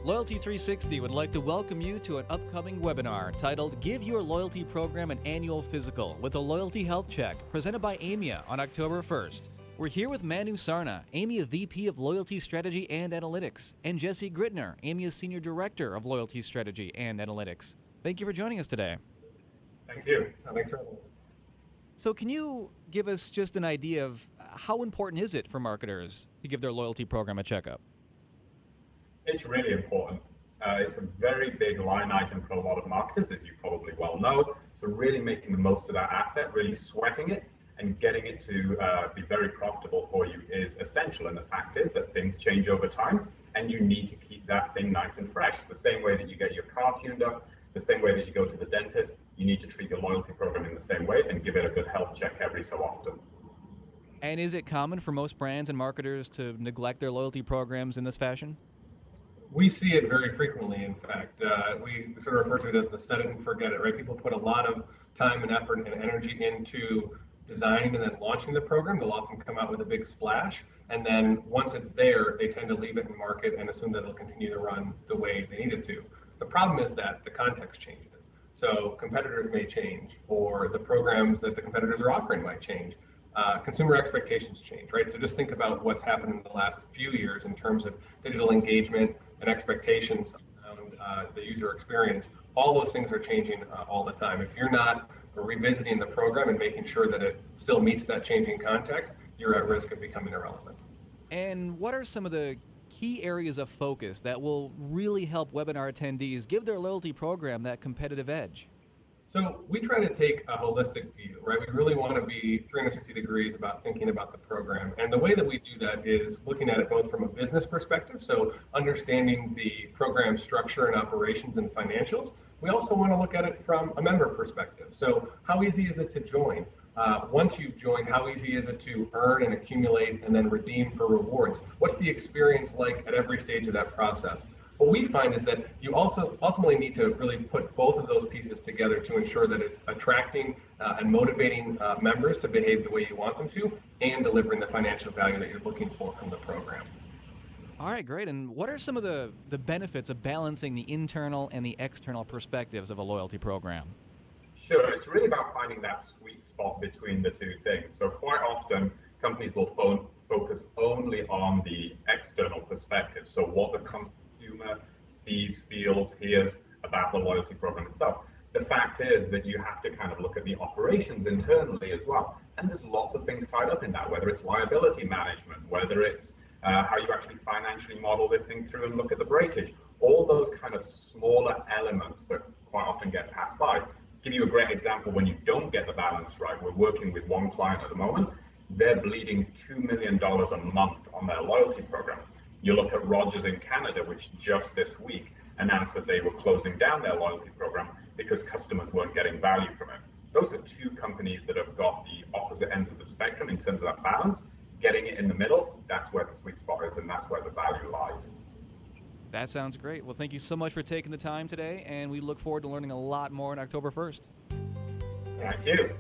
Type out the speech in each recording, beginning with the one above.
Loyalty360 would like to welcome you to an upcoming webinar titled Give Your Loyalty Program an Annual Physical with a Loyalty HealthCheck, presented by Aimia on October 1st. We're here with Manu Sarna, Aimia VP of Loyalty Strategy and Analytics, and Jesse Gritner, Aimia's Senior Director of Loyalty Strategy and Analytics. Thank you for joining us today. Thank you. Thanks for having us. So can you give us just an idea of how important is it for marketers to give their loyalty program a checkup? It's really important. It's a very big line item for a lot of marketers, as you probably well know. So really making the most of that asset, really sweating it and getting it to be very profitable for you is essential. And the fact is that things change over time and you need to keep that thing nice and fresh. The same way that you get your car tuned up, the same way that you go to the dentist, you need to treat your loyalty program in the same way and give it a good health check every so often. And is it common for most brands and marketers to neglect their loyalty programs in this fashion? We see it very frequently, in fact. We sort of refer to it as the set it and forget it, right? People put a lot of time and effort and energy into designing and then launching the program. They'll often come out with a big splash, and then once it's there, they tend to leave it in market and assume that it'll continue to run the way they need it to. The problem is that the context changes. So competitors may change, or the programs that the competitors are offering might change. Consumer expectations change, right? So just think about what's happened in the last few years in terms of digital engagement and expectations around the user experience. All those things are changing all the time. If you're not revisiting the program and making sure that it still meets that changing context, you're at risk of becoming irrelevant. And what are some of the key areas of focus that will really help webinar attendees give their loyalty program that competitive edge? So we try to take a holistic view, right? We really want to be 360 degrees about thinking about the program. And the way that we do that is looking at it both from a business perspective, so understanding the program structure and operations and financials. We also want to look at it from a member perspective. So how easy is it to join? Once you've joined, how easy is it to earn and accumulate and then redeem for rewards? What's the experience like at every stage of that process? What we find is that you also ultimately need to really put both of those pieces together to ensure that it's attracting and motivating members to behave the way you want them to and delivering the financial value that you're looking for from the program. All right, great. And what are some of the benefits of balancing the internal and the external perspectives of a loyalty program? Sure, it's really about finding that sweet spot between the two things. So quite often, companies will focus only on the external perspective. So what the consumer sees, feels, hears about the loyalty program itself. The fact is that you have to kind of look at the operations internally as well. And there's lots of things tied up in that, whether it's liability management, whether it's how you actually financially model this thing through and look at the breakage. All those kind of smaller elements that quite often get passed by. Give you a great example when you don't get the balance right. We're working with one client at the moment. They're bleeding $2 million a month on their loyalty program. You look at Rogers in Canada, which just this week announced that they were closing down their loyalty program because customers weren't getting value from it. Those are two companies that have got the opposite ends of the spectrum in terms of that balance. Getting it in the middle, that's where the sweet spot is, and that's where the value lies. That sounds great. Well, thank you so much for taking the time today, and we look forward to learning a lot more on October 1st. Thank you.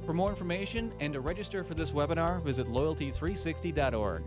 For more information and to register for this webinar, visit loyalty360.org.